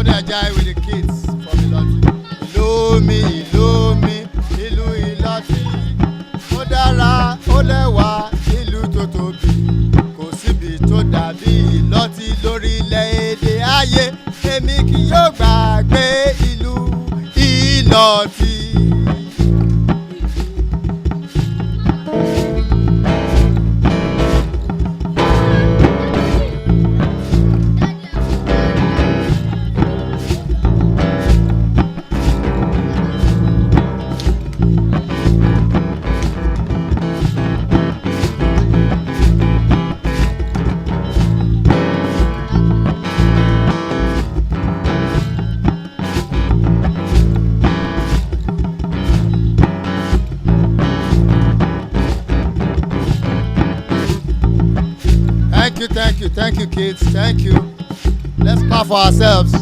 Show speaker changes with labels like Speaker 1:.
Speaker 1: Ajayi with the kids from Iloti. Ìlú mi, ìlú mi, ìlú Iloti. Ó dára, ó lẹ́wà, ìlú tó tóbi. Kò síbi tó dàbí Iloti lórílẹ̀-èdè ayé. Èmi kì yóò gbàgbé ìlú Iloti. Thank you, kids. Thank you. Let's clap for ourselves.